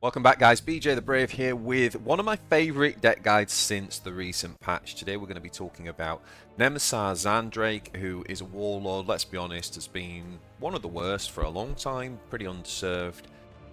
Welcome back, guys. BJ the Brave here with one of my favourite deck guides since the recent patch. Today we're going to be talking about Nemesor Zahndrekh, who is a Warlord, let's be honest, has been one of the worst for a long time, pretty underserved,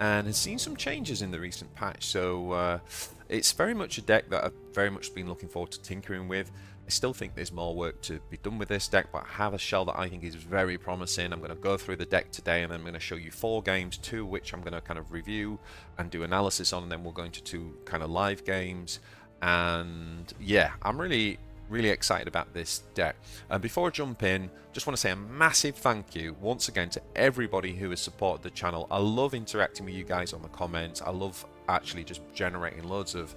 and has seen some changes in the recent patch. So it's very much a deck that I've very much been looking forward to tinkering with. I still think there's more work to be done with this deck, but I have a shell that I think is very promising. I'm going to go through the deck today, and I'm going to show you 4 games, 2 which I'm going to kind of review and do analysis on, and then we'll go into 2 kind of live games. And yeah, I'm really excited about this deck. And before I jump in, just want to say a massive thank you once again to everybody who has supported the channel. I love interacting with you guys on the comments. I love actually just generating loads of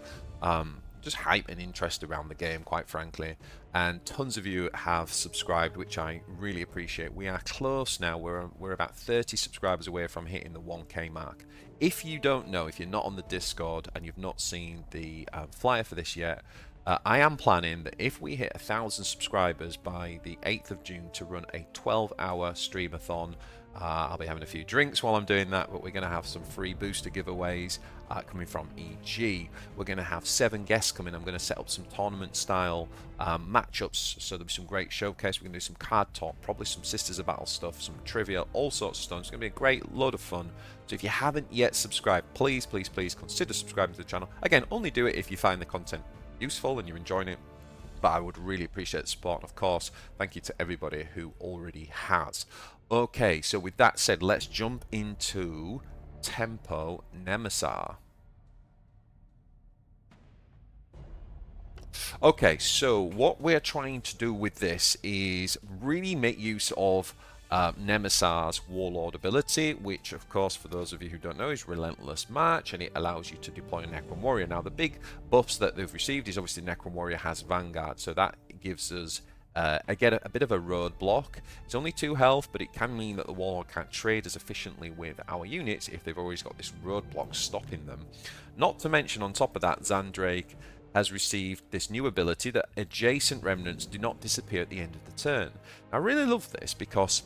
just hype and interest around the game, quite frankly, and tons of you have subscribed, which I really appreciate. We are close now. We're about 30 subscribers away from hitting the 1k mark. If you don't know, if you're not on the Discord and you've not seen the flyer for this yet, I am planning that if we hit 1,000 subscribers by the 8th of June to run a 12-hour streamathon. I'll be having a few drinks while I'm doing that, but we're going to have some free booster giveaways coming from EG. We're going to have 7 guests coming. I'm going to set up some tournament-style matchups, so there'll be some great showcase. We're going to do some card talk, probably some Sisters of Battle stuff, some trivia, all sorts of stuff. It's going to be a great load of fun. So if you haven't yet subscribed, please consider subscribing to the channel. Again, only do it if you find the content useful and you're enjoying it. But I would really appreciate the support. Of course, thank you to everybody who already has. Okay, so with that said, let's jump into Tempo Nemesor. Okay, so what we're trying to do with this is really make use of Nemesor's Warlord ability, which of course, for those of you who don't know, is Relentless March, and it allows you to deploy a Necron Warrior. Now, the big buffs that they've received is obviously Necron Warrior has Vanguard, so that gives us again a bit of a roadblock. It's only 2 health, but it can mean that the Warlord can't trade as efficiently with our units if they've always got this roadblock stopping them. Not to mention, on top of that, Zahndrekh has received this new ability that adjacent remnants do not disappear at the end of the turn. I really love this because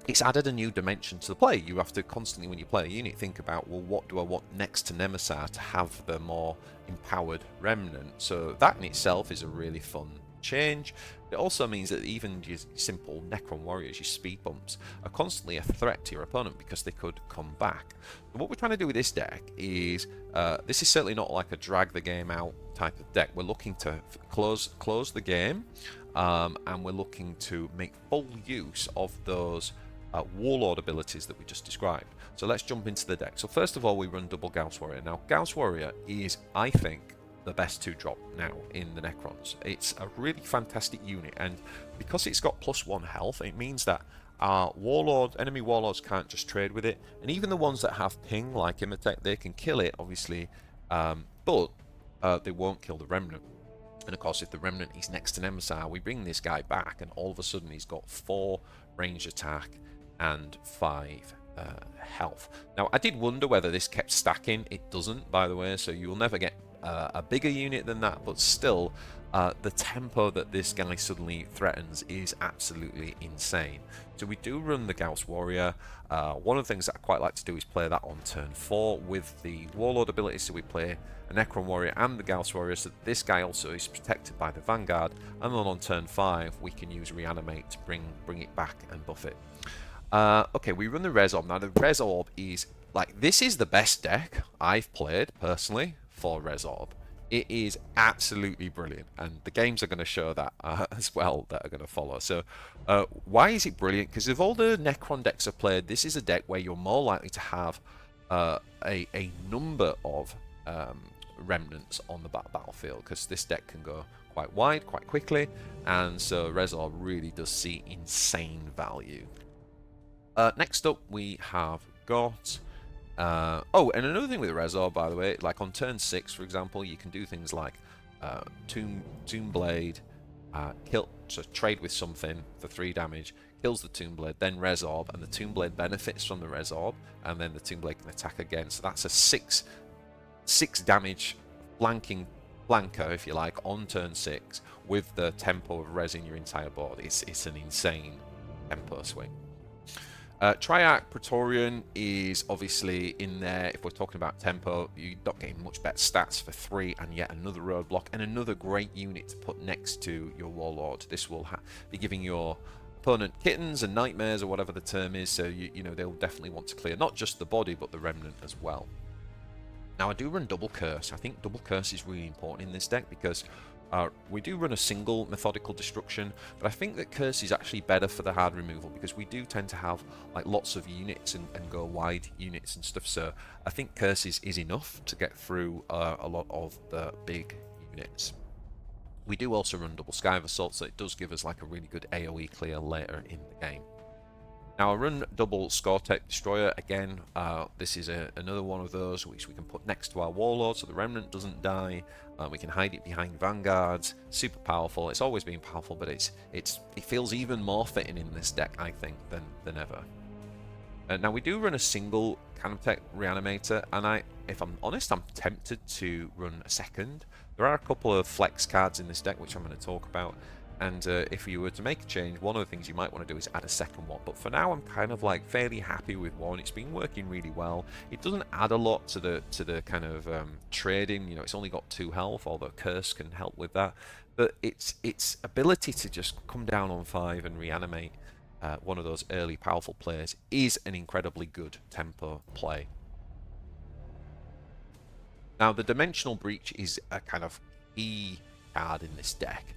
it's added a new dimension to the play. You have to constantly, when you play a unit, think about, well, what do I want next to Nemesor to have the more empowered remnant? So that in itself is a really fun change. It also means that even your simple Necron Warriors, your speed bumps, are constantly a threat to your opponent because they could come back. But what we're trying to do with this deck is, this is certainly not like a drag the game out type of deck. We're looking to close the game, and we're looking to make full use of those Warlord abilities that we just described. So let's jump into the deck. So first of all, we run double Gauss Warrior. Now, Gauss Warrior is, I think, the best 2-drop now in the Necrons. It's a really fantastic unit, and because it's got +1 health, it means that our enemy warlords can't just trade with it, and even the ones that have ping, like Imotekh, they can kill it, obviously, but they won't kill the remnant. And of course, if the remnant is next to Nemesor, we bring this guy back, and all of a sudden he's got 4 range attack and 5 health. Now, I did wonder whether this kept stacking. It doesn't, by the way, so you will never get a bigger unit than that, but still, the tempo that this guy suddenly threatens is absolutely insane. So we do run the Gauss Warrior. One of the things that I quite like to do is play that on turn 4 with the Warlord ability, so we play a Necron Warrior and the Gauss Warrior, so that this guy also is protected by the Vanguard, and then on turn 5 we can use Reanimate to bring it back and buff it. Okay, we run the Res Orb. Now, the Res Orb is, like, this is the best deck I've played, personally, for Res Orb. It is absolutely brilliant, and the games are going to show that as well, that are going to follow. So, why is it brilliant? Because of all the Necron decks I've played, this is a deck where you're more likely to have a number of remnants on the battlefield, because this deck can go quite wide, quite quickly, and so Res Orb really does see insane value. Next up, we have got... oh, and another thing with the Res Orb, by the way, like on turn 6, for example, you can do things like Tomb Blade, so trade with something for 3 damage, kills the Tomb Blade, then Res Orb, and the Tomb Blade benefits from the Res Orb, and then the Tomb Blade can attack again. So that's a 6 damage flanker, if you like, on turn 6 with the tempo of resing your entire board. It's an insane tempo swing. Triarch Praetorian is obviously in there. If we're talking about tempo, you're not getting much better stats for 3 and yet another roadblock and another great unit to put next to your Warlord. This will be giving your opponent kittens and nightmares, or whatever the term is, so you know they'll definitely want to clear not just the body but the remnant as well. Now I do run double curse. I think double curse is really important in this deck because we do run a single Methodical Destruction, but I think that curse is actually better for the hard removal because we do tend to have like lots of units and go wide units and stuff, so I think curse is enough to get through a lot of the big units. We do also run double Scythe Assault, so it does give us like a really good AoE clear later in the game. Now I run double Skorpekh Destroyer again. This is another one of those which we can put next to our Warlord so the remnant doesn't die. We can hide it behind vanguards. Super powerful. It's always been powerful, but it feels even more fitting in this deck, I think, than ever. Now we do run a single Canoptek Reanimator, and if I'm honest, I'm tempted to run a second. There are a couple of flex cards in this deck which I'm going to talk about. And if you were to make a change, one of the things you might want to do is add a second one. But for now, I'm kind of like fairly happy with one. It's been working really well. It doesn't add a lot to the kind of trading. You know, it's only got 2 health, although Curse can help with that. But its ability to just come down on 5 and reanimate one of those early powerful players is an incredibly good tempo play. Now, the Dimensional Breach is a kind of key card in this deck.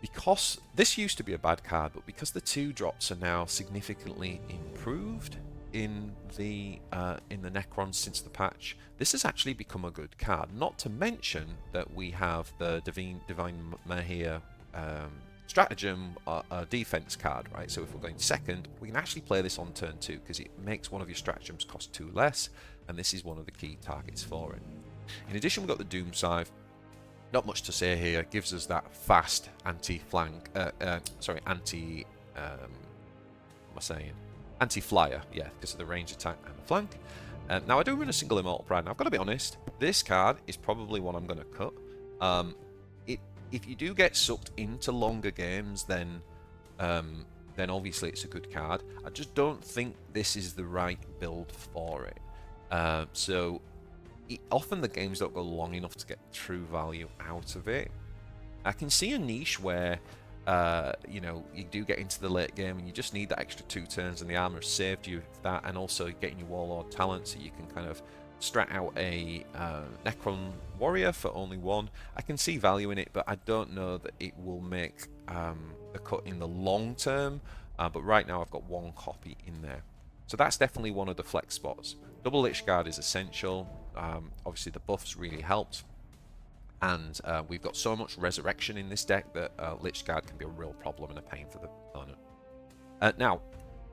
Because this used to be a bad card, but because the 2 drops are now significantly improved in the Necrons since the patch, this has actually become a good card. Not to mention that we have the Divine Mahir Stratagem defense card, right? So if we're going second, we can actually play this on turn 2 because it makes one of your stratagems cost 2 less, and this is one of the key targets for it. In addition, we've got the Doom Scythe. Not much to say here. It gives us that fast anti-flank, anti-flyer, yeah, because of the range attack and the flank. Now I do run a single Immortal Pride. Now I've got to be honest, this card is probably one I'm going to cut. If you do get sucked into longer games, then obviously it's a good card. I just don't think this is the right build for it. Often the games don't go long enough to get true value out of it. I can see a niche where you know, you do get into the late game and you just need that extra 2 turns and the armor has saved you that, and also getting your Warlord talent so you can kind of strat out a Necron Warrior for only 1. I can see value in it, but I don't know that it will make the cut in the long term. But right now I've got 1 copy in there. So that's definitely one of the flex spots. Double Lychguard is essential. Obviously the buffs really helped, and we've got so much resurrection in this deck that Lychguard can be a real problem and a pain for the opponent. Now,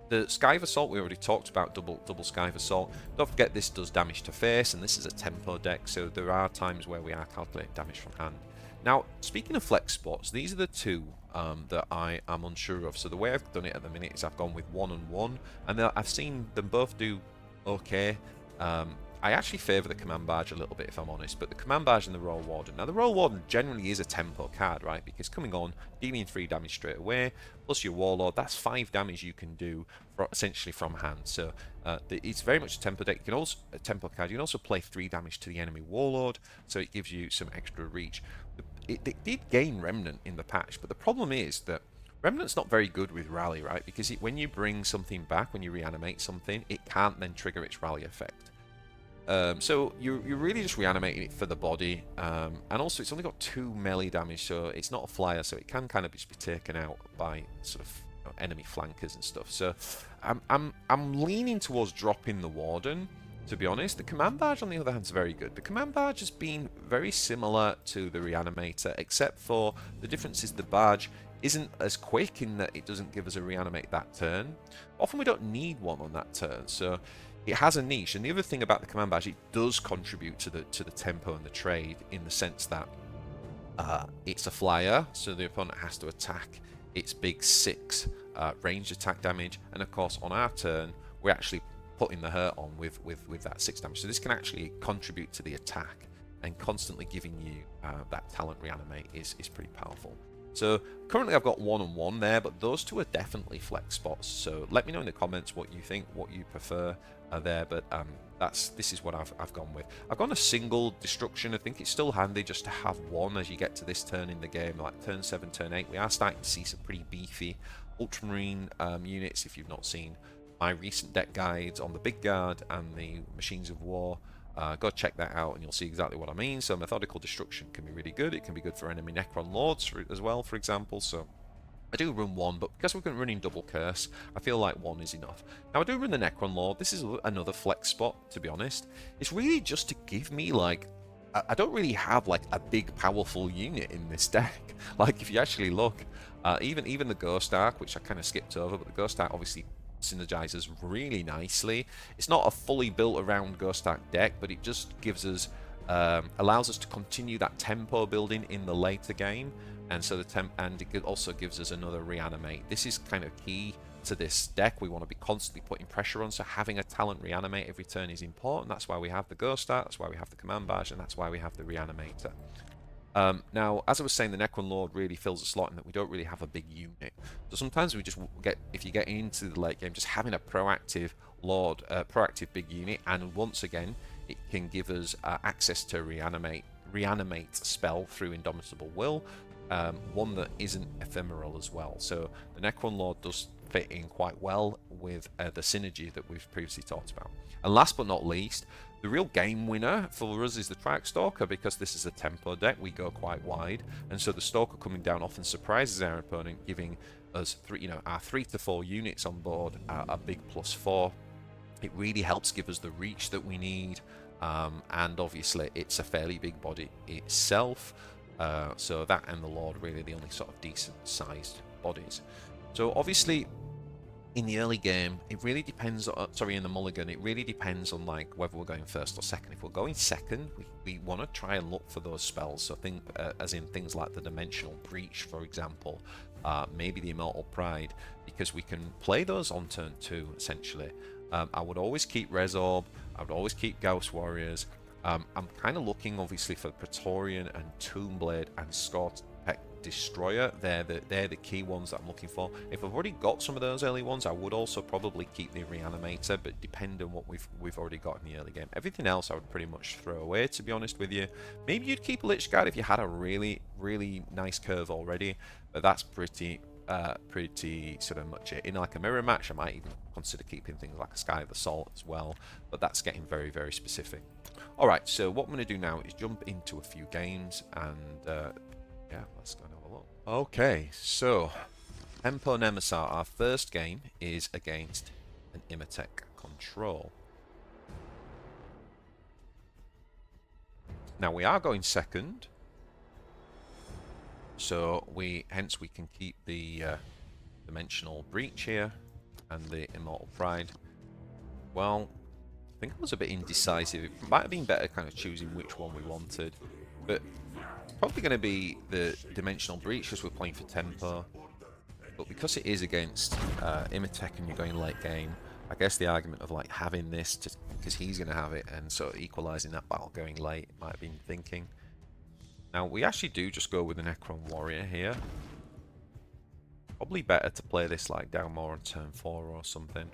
the Scythe Assault we already talked about. Double Scythe Assault. Don't forget this does damage to face, and this is a tempo deck, so there are times where we are calculating damage from hand. Now, speaking of flex spots, these are the 2 that I am unsure of. So the way I've done it at the minute is I've gone with 1 and 1, and I've seen them both do okay. I actually favour the Command Barge a little bit, if I'm honest, but the Command Barge and the Royal Warden. Now, the Royal Warden generally is a tempo card, right? Because coming on, dealing 3 damage straight away, plus your Warlord, that's 5 damage you can do essentially from hand. So it's very much a tempo deck. You can also a tempo card. You can also play 3 damage to the enemy Warlord, so it gives you some extra reach. It did gain Remnant in the patch, but the problem is that Remnant's not very good with rally, right? Because when you bring something back, when you reanimate something, it can't then trigger its rally effect. So you're really just reanimating it for the body, and also it's only got 2 melee damage, so it's not a flyer, so it can kind of just be taken out by sort of enemy flankers and stuff. So I'm leaning towards dropping the Warden, to be honest. The Command Barge, on the other hand, is very good. The Command Barge has been very similar to the Reanimator, except for the difference is the Barge isn't as quick in that it doesn't give us a reanimate that turn. Often we don't need one on that turn, so it has a niche. And the other thing about the Command Barge, it does contribute to the tempo and the trade in the sense that it's a flyer, so the opponent has to attack its big 6 ranged attack damage, and of course on our turn we're actually putting the hurt on with that 6 damage. So this can actually contribute to the attack, and constantly giving you that talent reanimate is pretty powerful. So currently I've got 1 and 1 there, but those two are definitely flex spots. So let me know in the comments what you think, what you prefer there. But this is what I've gone with. I've gone a single destruction. I think it's still handy just to have one as you get to this turn in the game, like turn 7, turn 8. We are starting to see some pretty beefy ultramarine units. If you've not seen my recent deck guides on the Big Guard and the Machines of War, go check that out and you'll see exactly what I mean. So Methodical Destruction can be really good. It can be good for enemy Necron Lords as well, for example. So I do run 1, but because we're running double curse, I feel like 1 is enough. Now I do run the Necron Lord. This is another flex spot, to be honest. It's really just to give me, like, I don't really have like a big powerful unit in this deck. Like, if you actually look, even the Ghost Ark, which I kind of skipped over, but the Ghost Ark obviously synergizes really nicely. It's not a fully built around Ghost Ark deck, but it just gives us allows us to continue that tempo building in the later game, and so it also gives us another reanimate. This is kind of key to this deck. We want to be constantly putting pressure on, so having a talent reanimate every turn is important. That's why we have the Ghost Ark, that's why we have the Command Barge, and that's why we have the Reanimator. Now, as I was saying, the Necron Lord really fills a slot in that we don't really have a big unit. So sometimes we just get, if you get into the late game, just having a proactive Lord, proactive big unit, and once again, it can give us access to reanimate spell through Indomitable Will, one that isn't ephemeral as well. So the Necron Lord does fit in quite well with the synergy that we've previously talked about. And last but not least, the real game winner for us is the Triarch Stalker. Because this is a tempo deck, we go quite wide, and so the Stalker coming down often surprises our opponent, giving us our 3 to 4 units on board a big +4. It really helps give us the reach that we need, and obviously it's a fairly big body itself, so that and the Lord really the only sort of decent sized bodies. So obviously in the early game, it really depends on, in the mulligan, it really depends on like whether we're going first or second. If we're going second, we want to try and look for those spells. So as in things like the Dimensional Breach, for example, maybe the Immortal Pride, because we can play those on turn 2, essentially. I would always keep Resorb, I would always keep Gauss Warriors. I'm kind of looking, obviously, for Praetorian and Tombblade and Skorpekh Destroyer. They're the key ones that I'm looking for. If I've already got some of those early ones, I would also probably keep the Reanimator, but depend on what we've already got in the early game. Everything else I would pretty much throw away, to be honest with you. Maybe you'd keep Lychguard if you had a really, really nice curve already, but that's pretty sort of much it. In like a mirror match, I might even consider keeping things like a Scythe Assault as well, but that's getting very, very specific. Alright, so what I'm going to do now is jump into a few games, and yeah, let's go and have a look. Okay, so Tempo Nemesor, our first game is against an Imotekh control. Now we are going second, so hence we can keep the Dimensional Breach here and the Immortal Pride. Well, I think I was a bit indecisive. It might have been better kind of choosing which one we wanted, but it's probably going to be the Dimensional Breach because we're playing for tempo. But because it is against Imotekh and you're going late game, I guess the argument of like having this because he's going to have it and sort of equalising that battle going late might have been thinking. Now we actually do just go with the Necron Warrior here. Probably better to play this like down more on turn 4 or something.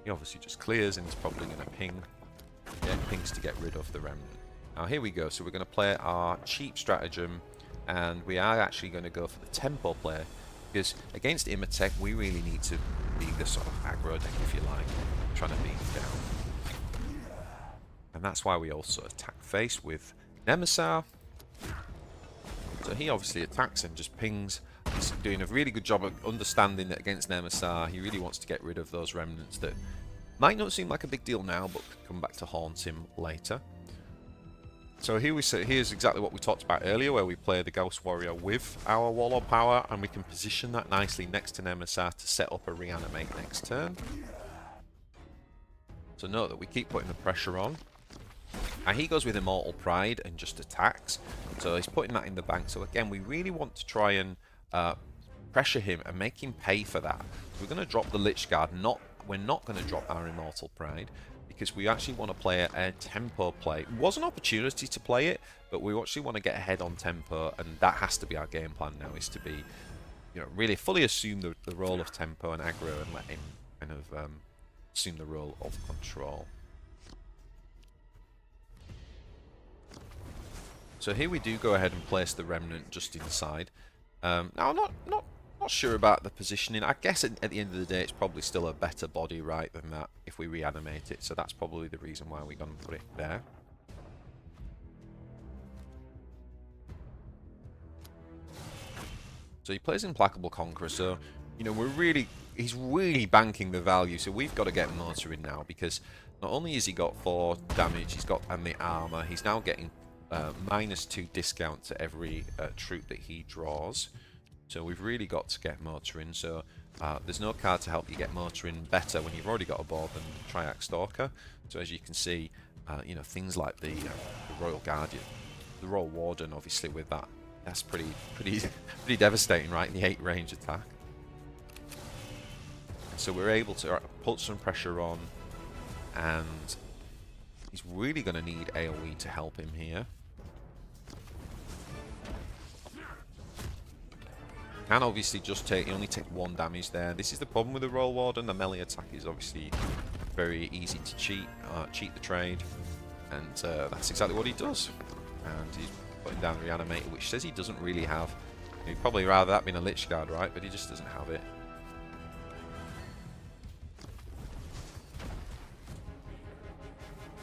He obviously just clears and he's probably going to get pings to get rid of the remnant. Now here we go, so we're going to play our cheap stratagem, and we are actually going to go for the tempo play, because against Imotekh we really need to be the sort of aggro deck, if you like, trying to beat him down. And that's why we also attack face with Nemesor. So he obviously attacks and just pings. He's doing a really good job of understanding that against Nemesor he really wants to get rid of those remnants that might not seem like a big deal now, but could come back to haunt him later. So here's exactly what we talked about earlier, where we play the Gauss Warrior with our Warlord power, and we can position that nicely next to Nemesor to set up a reanimate next turn. So note that we keep putting the pressure on. Now he goes with Immortal Pride and just attacks, so he's putting that in the bank. So again, we really want to try and pressure him and make him pay for that. So we're going to drop the Lychguard. We're not going to drop our Immortal Pride, because we actually want to play a tempo play. It was an opportunity to play it, but we actually want to get ahead on tempo, and that has to be our game plan now, is to be, you know, really fully assume the role of tempo and aggro and let him kind of assume the role of control. So here we do go ahead and place the remnant just inside. Now I'm not sure about the positioning. I guess at the end of the day it's probably still a better body, right, than that if we reanimate it. So that's probably the reason why we're going to put it there. So he plays Implacable Conqueror, so, you know, he's really banking the value, so we've got to get Motor in now, because not only has he got 4 damage, and the armor, he's now getting -2 discount to every troop that he draws. So we've really got to get Motor in, so there's no card to help you get Motor in better when you've already got a board than Triarch Stalker. So as you can see, you know, things like the Royal Guardian, the Royal Warden, obviously with that, that's pretty devastating, right? The 8 range attack. So we're able to put some pressure on, and he's really going to need AoE to help him here. Can obviously just he only take 1 damage there. This is the problem with the Royal Warden. The melee attack is obviously very easy to cheat the trade, and that's exactly what he does. And he's putting down the Reanimator, which says he doesn't really have. He'd probably rather that being a Lychguard, right? But he just doesn't have it.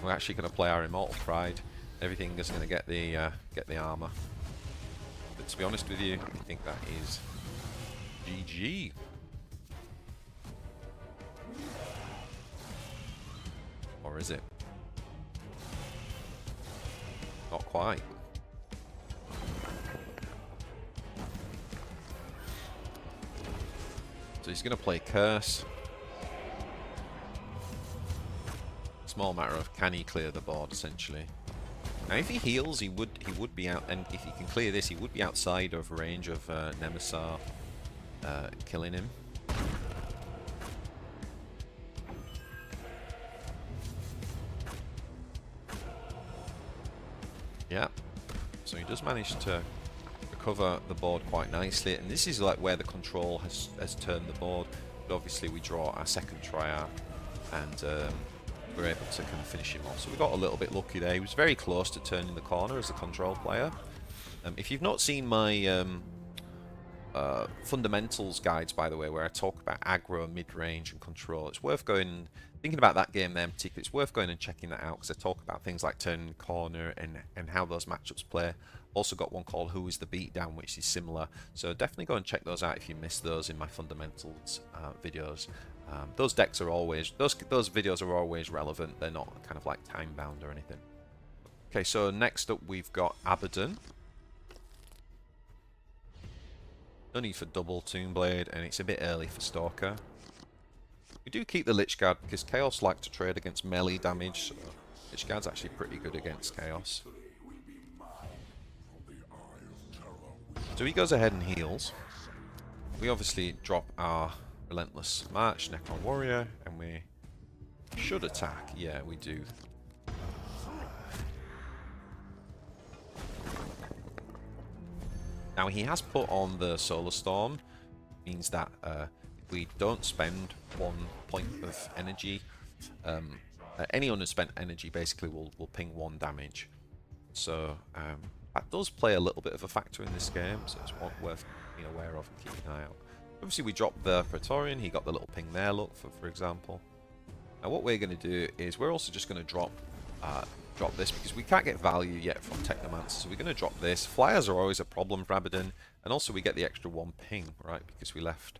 We're actually going to play our Immortal Pride. Everything is going to get the armor. But to be honest with you, I think that is GG. Or is it? Not quite. So he's going to play Curse. Small matter of can he clear the board, essentially. Now if he heals, he would be out, and if he can clear this, he would be outside of range of Nemesor killing him. Yeah, so he does manage to recover the board quite nicely, and this is like where the control has turned the board. But obviously we draw our second Triarch, and we're able to kind of finish him off. So we got a little bit lucky there. He was very close to turning the corner as a control player. If you've not seen my fundamentals guides, by the way, where I talk about aggro, mid-range, and control, it's worth thinking about that game there in particular. It's worth going and checking that out, because I talk about things like turning the corner and how those matchups play. Also got one called Who is the Beatdown, which is similar. So definitely go and check those out if you missed those in my fundamentals videos. Those decks are always, those videos are always relevant. They're not kind of like time bound or anything. Okay, so next up we've got Abaddon. No need for double Toonblade, and it's a bit early for Stalker. We do keep the Lychguard because Chaos like to trade against melee damage, so Lychguard's actually pretty good against Chaos. So he goes ahead and heals. We obviously drop our Relentless March, Necron Warrior, and we should attack. Yeah, we do. Now he has put on the Solar Storm, means that if we don't spend 1 point of energy, any unspent energy basically will ping 1 damage. So that does play a little bit of a factor in this game, so it's worth being aware of and keeping an eye out. Obviously we dropped the Praetorian, he got the little ping there, look, for example. Now what we're going to do is we're also just going to drop this, because we can't get value yet from Technomancer, so we're going to drop this. Flyers are always a problem for Abaddon, and also we get the extra 1 ping, right, because we left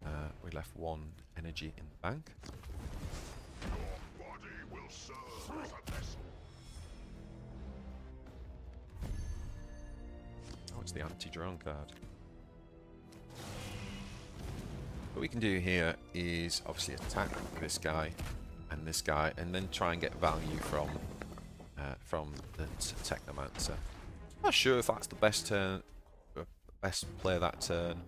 1 energy in the bank. Oh, it's the anti-drone card. What we can do here is obviously attack this guy, and then try and get value from the Technomancer. Not sure if that's the best play that turn.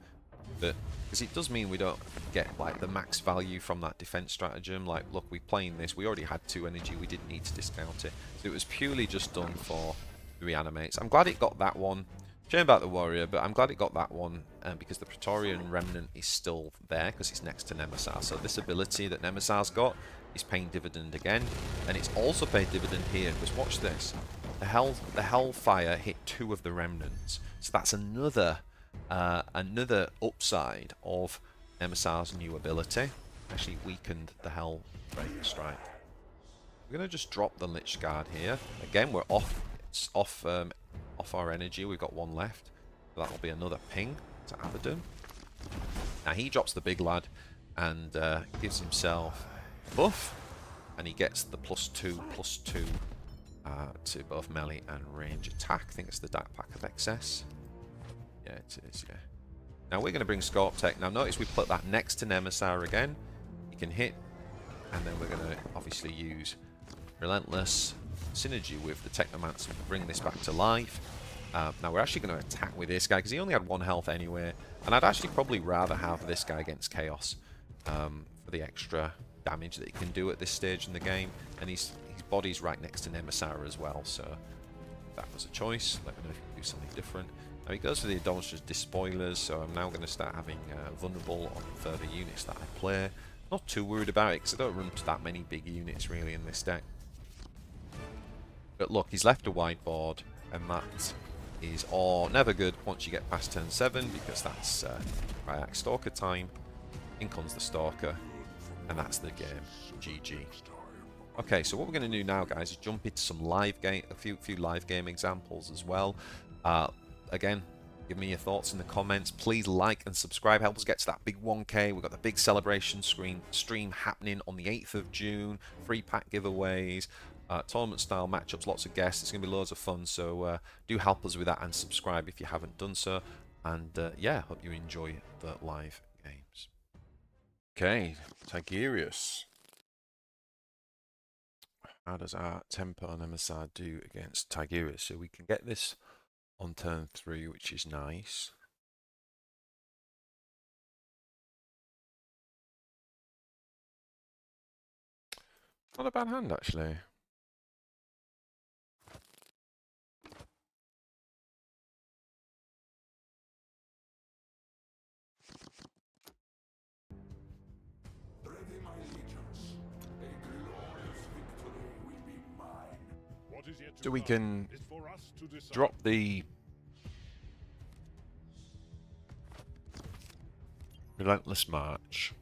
But because it does mean we don't get like the max value from that defense stratagem. Like, look, we're playing this, we already had 2 energy, we didn't need to discount it. So it was purely just done for the reanimates. I'm glad it got that one. Shame about the warrior, but I'm glad it got that one because the Praetorian remnant is still there because it's next to Nemesor. So this ability that Nemesor's got is paying dividend again, and it's also paid dividend here because watch this. The Hellfire hit 2 of the remnants, so that's another upside of Nemesor's new ability. Actually weakened the Hellbreak strike. We're gonna just drop the Lychguard here. Again, we're off our energy. We've got 1 left. So that'll be another ping to Abaddon. Now he drops the big lad and gives himself buff, and he gets the +2/+2 to both melee and range attack. I think it's the Dark Pack of Excess. Yeah, it is, yeah. Now we're going to bring Skorpekh. Now notice we put that next to Nemesor again. He can hit, and then we're going to obviously use Relentless synergy with the Technomancer to bring this back to life. Now we're actually going to attack with this guy because he only had 1 health anyway, and I'd actually probably rather have this guy against Chaos for the extra damage that he can do at this stage in the game, and his body's right next to Nemesor as well, so that was a choice. Let me know if you can do something different. Now he goes for the Idolatrous Despoilers, so I'm now going to start having vulnerable on further units that I play. Not too worried about it because I don't run to that many big units really in this deck. But look, he's left a wide board, and that is never good once you get past turn 7, because that's Triarch Stalker time. In comes the Stalker, and that's the game. GG. Okay, so what we're going to do now, guys, is jump into some live game, a few live game examples as well. Again, give me your thoughts in the comments. Please like and subscribe. Help us get to that big 1K. We've got the big celebration stream happening on the 8th of June. Free pack giveaways. Tournament style matchups, lots of guests. It's going to be loads of fun, so do help us with that and subscribe if you haven't done so. And yeah, hope you enjoy the live games. Okay, Tigurius. How does our Tempo Nemesor do against Tigurius? So we can get this on turn 3, which is nice. Not a bad hand, actually. So we can drop the Relentless March,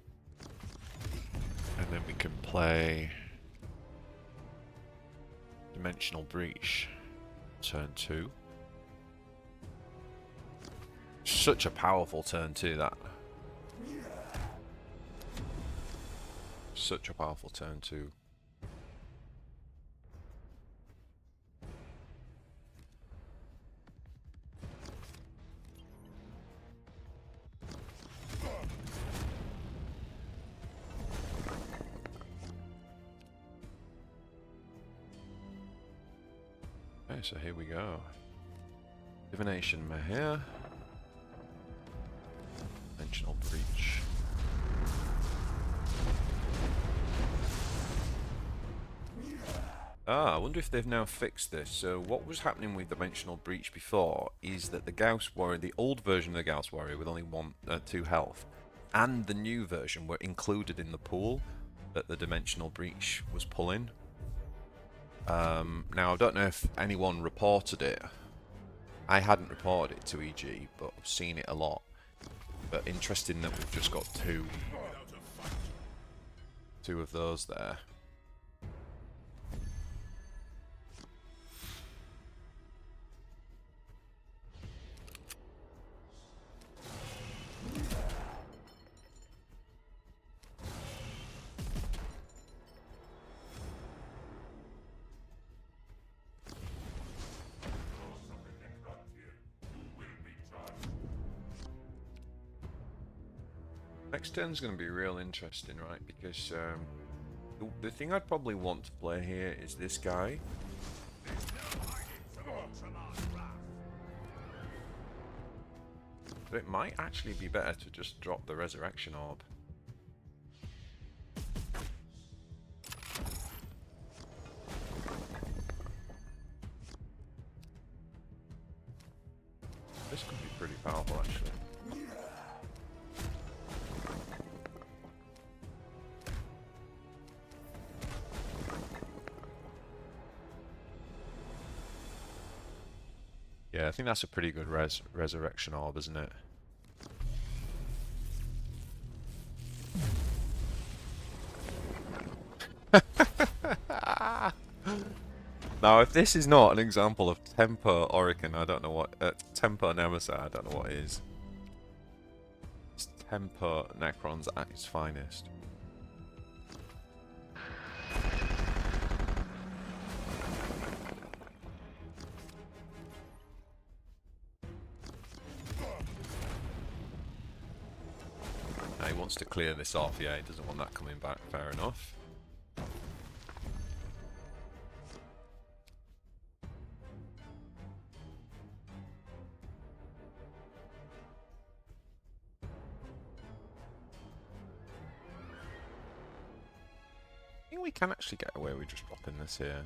and then we can play Dimensional Breach turn 2. Such a powerful turn 2, that. Such a powerful turn 2. Okay, so here we go. Divination Mahir. Dimensional Breach. I wonder if they've now fixed this. So what was happening with Dimensional Breach before is that the Gauss Warrior, the old version of the Gauss Warrior with only 2 health, and the new version were included in the pool that the Dimensional Breach was pulling. Now, I don't know if anyone reported it. I hadn't reported it to EG, but I've seen it a lot. But interesting that we've just got two of those there. Next turn's going to be real interesting, right? Because the thing I'd probably want to play here is this guy. But it might actually be better to just drop the Resurrection Orb. This could be pretty powerful, actually. Yeah, I think that's a pretty good Resurrection Orb, isn't it? Now, if this is not an example of Tempo Oricon, I don't know what... Tempo Nemesor, I don't know what it is. It's Tempo Necrons at its finest. Now he wants to clear this off, yeah, he doesn't want that coming back, fair enough. I think we can actually get away with just dropping this here.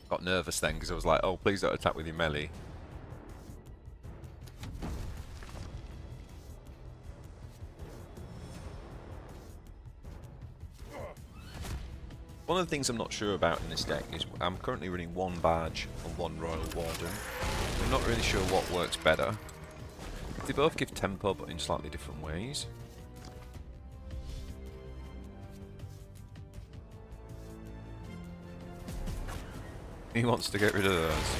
Got nervous then because I was like, oh, please don't attack with your melee. One of the things I'm not sure about in this deck is I'm currently running one Barge and one Royal Warden. I'm not really sure what works better. They both give tempo, but in slightly different ways. He wants to get rid of those.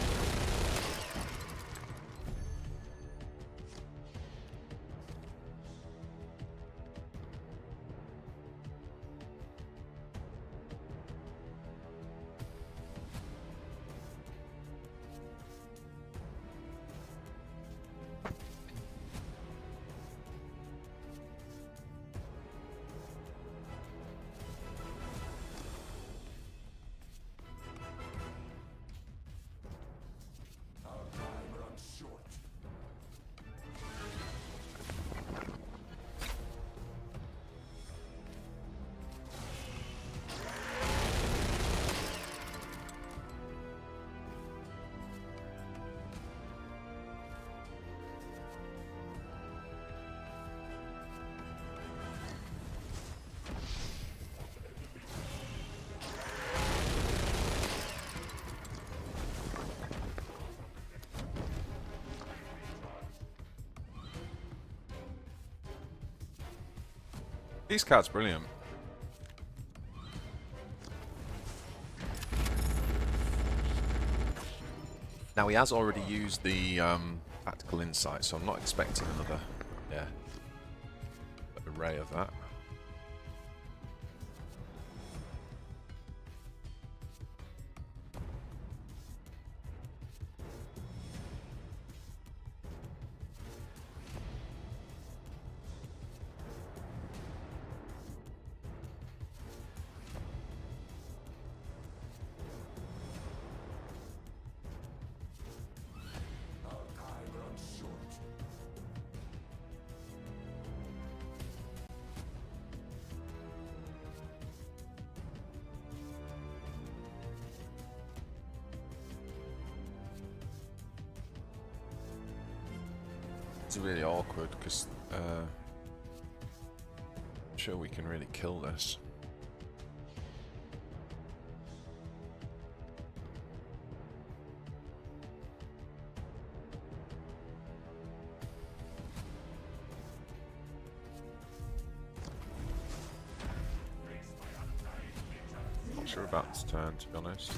These cards brilliant. Now he has already used the tactical insight, so I'm not expecting another array of that. It's really awkward because I'm sure we can really kill this. Not sure about this turn, to be honest.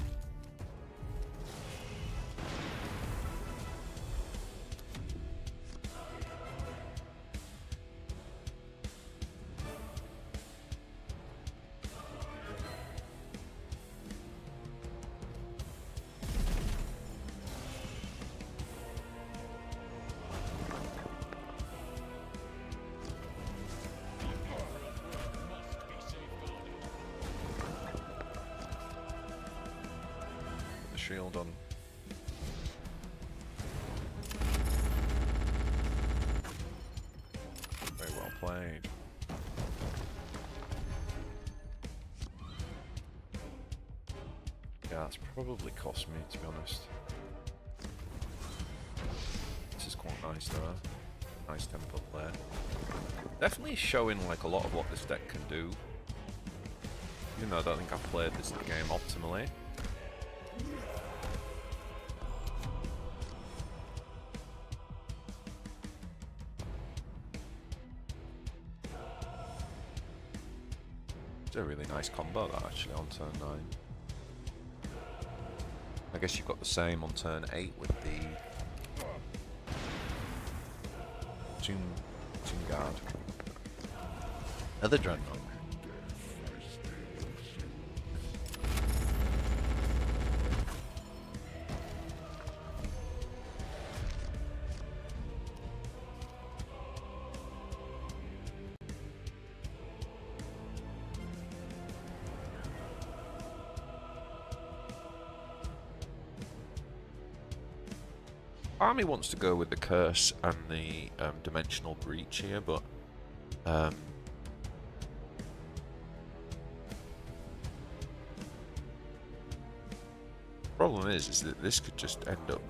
shield on. Very well played. Yeah, that's probably cost me, to be honest. This is quite nice though. Nice tempo there. Definitely showing like a lot of what this deck can do. Even though I don't think I've played this game optimally. It's a really nice combo that actually on turn 9. I guess you've got the same on turn 8 with the Tomb Guard. Another Dreadnought. Army wants to go with the Curse and the Dimensional Breach here, but problem is that this could just end up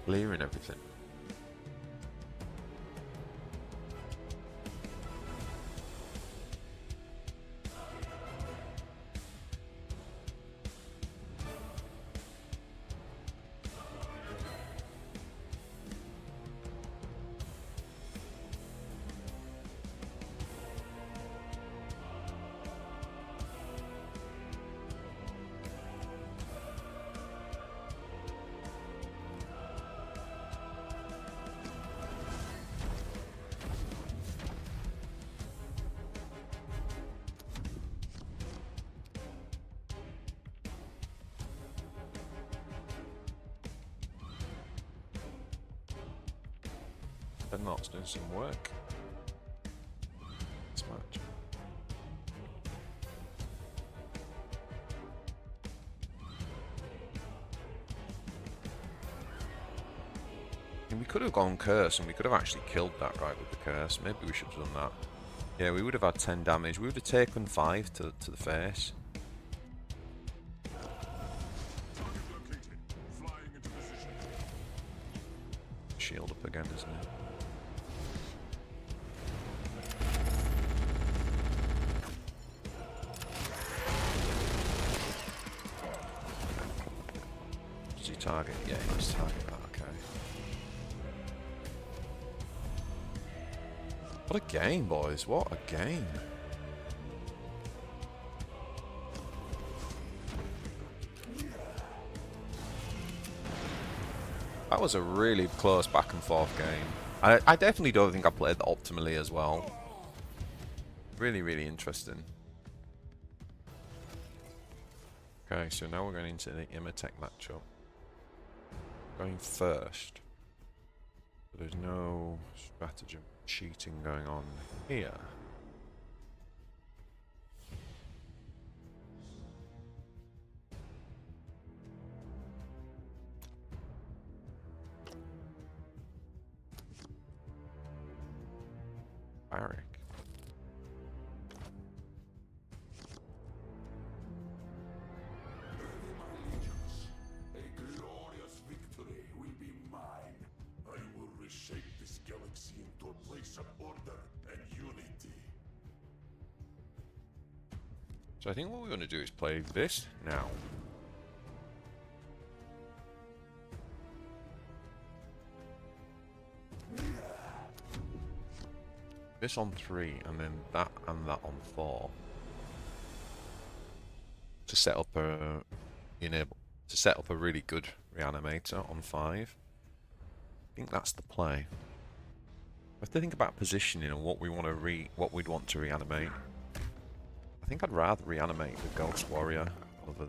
clearing everything. Dreadnought's doing some work. This match. And we could have gone Curse and we could have actually killed that right with the Curse. Maybe we should have done that. Yeah, we would have had 10 damage. We would have taken 5 to the face. Shield up again, isn't it? Does he target? Yeah, he does target that, okay. What a game, boys. What a game. That was a really close back and forth game. I definitely don't think I played that optimally as well. Really, really interesting. Okay, so now we're going into the Imotekh matchup. Going first. But there's no stratagem cheating going on here. Barrack. A glorious victory will be mine. I will reshape this galaxy into a place of order and unity. So I think what we're going to do is play this now. This on 3, and then that and that on 4. To set up a really good reanimator on 5. I think that's the play. We have to think about positioning and what we want to what we'd want to reanimate. I think I'd rather reanimate the Ghost Warrior over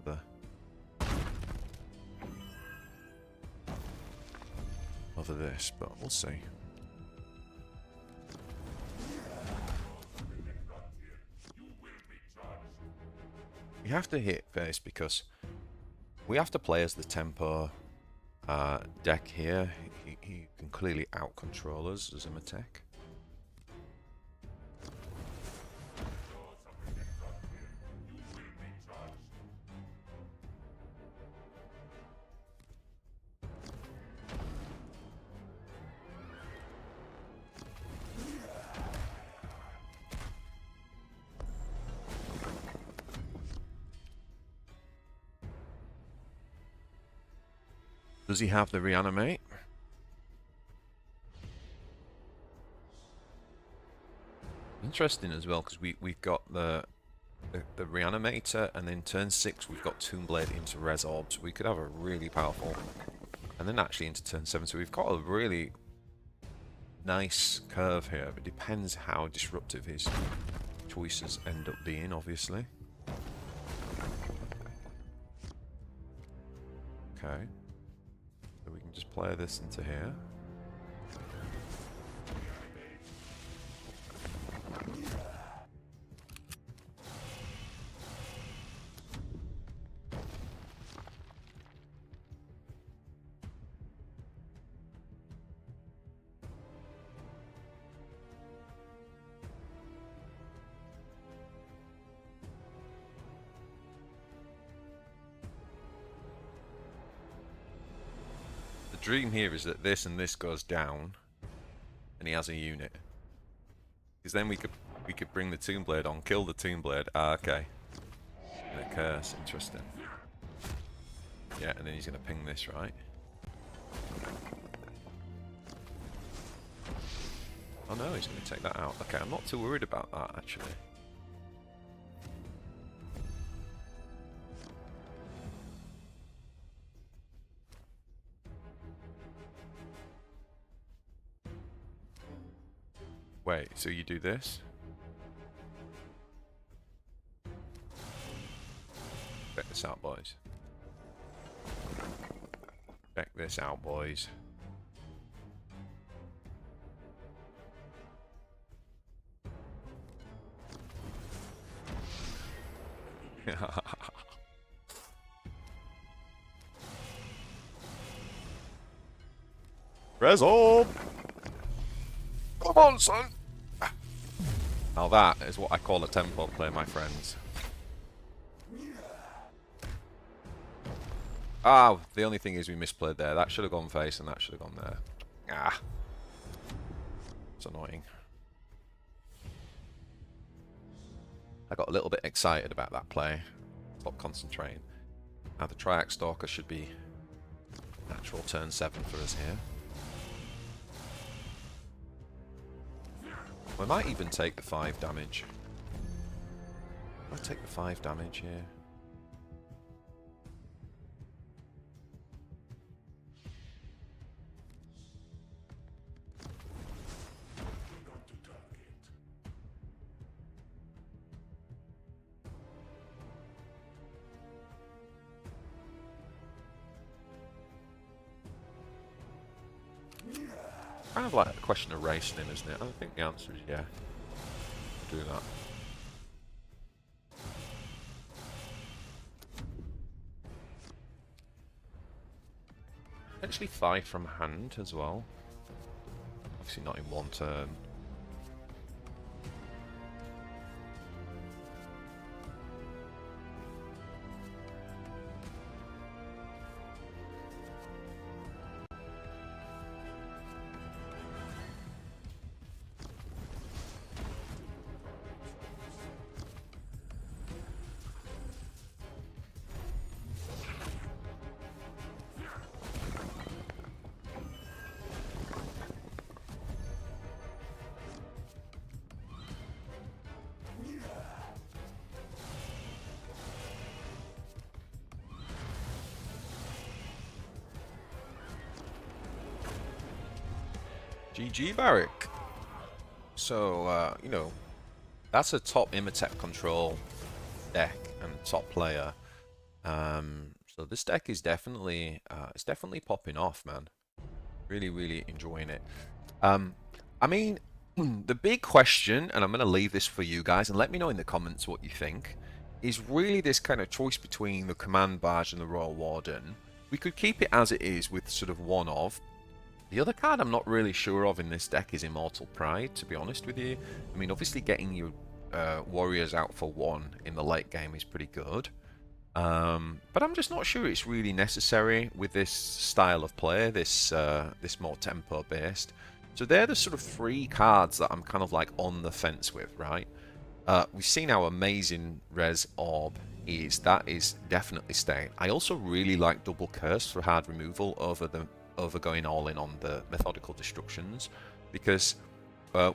this, but we'll see. You have to hit first because We have to play as the tempo deck here. He can clearly out-control us as Imotekh. Does he have the reanimate? Interesting as well, because we've got the reanimator, and then turn 6 we've got Tombblade into Res Orb, so we could have a really powerful, and then actually into turn 7, so we've got a really nice curve here. It depends how disruptive his choices end up being, obviously. Okay. So we can just play this into here. The dream here is that this and this goes down, and he has a unit. Because then we could bring the Tombblade on, kill the Tombblade. Ah, okay. And a curse, interesting. Yeah, and then he's gonna ping this, right? Oh no, he's gonna take that out. Okay, I'm not too worried about that actually. Wait, so you do this? Check this out, boys. Check this out, boys. Res Orb! Come on, son! Now that is what I call a tempo play, my friends. Ah, the only thing is we misplayed there. That should have gone face and that should have gone there. Ah. It's annoying. I got a little bit excited about that play. Stop concentrating. Now the Triarch Stalker should be natural turn 7 for us here. We might even take the 5 damage. I'll take the 5 damage here. Kind of like a question of racing him, isn't it? I think the answer is yeah. Do that. Potentially 5 from hand as well. Obviously not in one turn. GG Barrick. So, you know, that's a top Imotekh control deck and top player. So this deck is definitely, it's definitely popping off, man. Really, really enjoying it. I mean, the big question, and I'm going to leave this for you guys, and let me know in the comments what you think, is really this kind of choice between the Command Barge and the Royal Warden. We could keep it as it is with sort of one of. The other card I'm not really sure of in this deck is Immortal Pride, to be honest with you. I mean, obviously getting your warriors out for one in the late game is pretty good. But I'm just not sure it's really necessary with this style of play, this more tempo based. So they're the sort of three cards that I'm kind of like on the fence with, right? We've seen how amazing Res Orb is. That is definitely staying. I also really like Double Curse for hard removal over going all in on the Methodical Destructions, because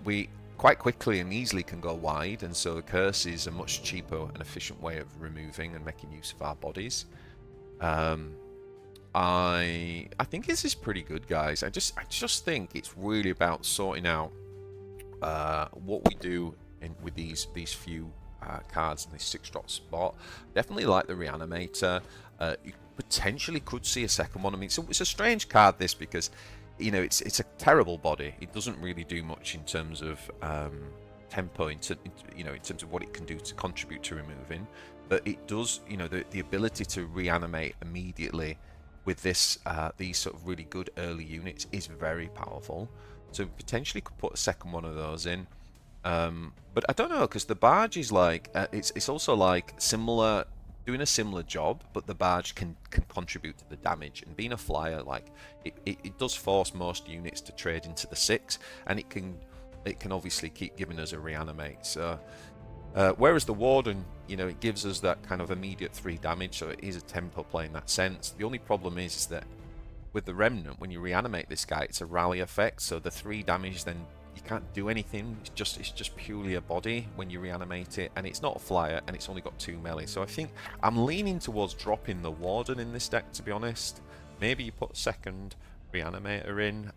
we quite quickly and easily can go wide, and so the curse is a much cheaper and efficient way of removing and making use of our bodies. I think this is pretty good, guys. I just think it's really about sorting out what we do with these few cards in this 6-drop spot. Definitely like the Reanimator. You potentially could see a second one. I mean, it's a strange card, this, because you know it's a terrible body. It doesn't really do much in terms of tempo, in terms of what it can do to contribute to removing. But it does, the ability to reanimate immediately with this these sort of really good early units is very powerful. So potentially could put a second one of those in. But I don't know, because the barge is like it's also like similar, doing a similar job, but the barge can contribute to the damage. And being a flyer, like it does force most units to trade into the 6, and it can obviously keep giving us a reanimate. So whereas the Warden, it gives us that kind of immediate 3 damage, so it is a tempo play in that sense. The only problem is that with the Remnant, when you reanimate this guy, it's a rally effect, so the 3 damage, then you can't do anything. It's just purely a body when you reanimate it, and it's not a flyer, and it's only got 2 melee. So I think I'm leaning towards dropping the Warden in this deck, to be honest. Maybe you put a second Reanimator in,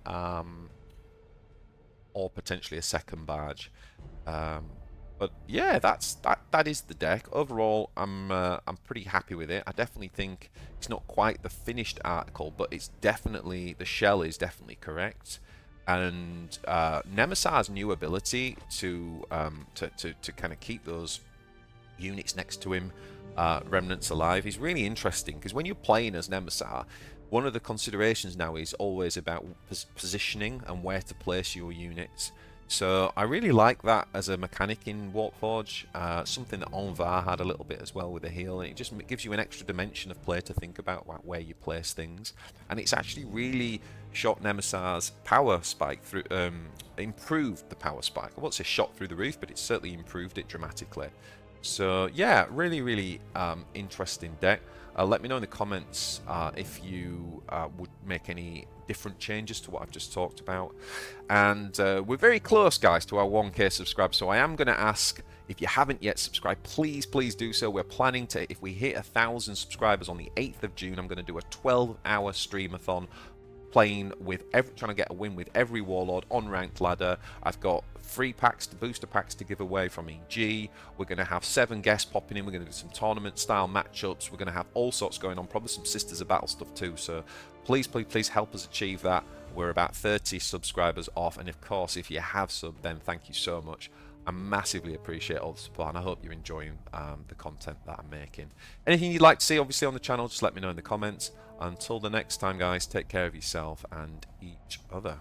or potentially a second Barge. But yeah, that is the deck. Overall, I'm pretty happy with it. I definitely think it's not quite the finished article, but it's definitely, the shell is definitely correct. And Nemesor's new ability to kind of keep those units next to him, remnants alive, is really interesting, because when you're playing as Nemesor, one of the considerations now is always about positioning and where to place your units. So I really like that as a mechanic in Warpforge, something that Envar had a little bit as well with the heal. It just gives you an extra dimension of play to think about where you place things, and it's actually really shot Nemesor's power spike through, improved the power spike. I won't say shot through the roof, but it certainly improved it dramatically. So yeah, really interesting deck. Let me know in the comments if you would make any different changes to what I've just talked about. And we're very close, guys, to our 1k subscribers, so I am going to ask, if you haven't yet subscribed, please do so. We're planning to, if we hit 1,000 subscribers on the 8th of June, I'm going to do a 12-hour streamathon playing with trying to get a win with every Warlord on ranked ladder. I've got free packs, booster packs to give away from EG. We're going to have 7 guests popping in. We're going to do some tournament style matchups. We're going to have all sorts going on, probably some Sisters of Battle stuff too. So please help us achieve that. We're about 30 subscribers off, and of course, if you have subbed, then thank you so much. I massively appreciate all the support, and I hope you're enjoying the content that I'm making. Anything you'd like to see, obviously, on the channel, just let me know in the comments. Until the next time, guys, take care of yourself and each other.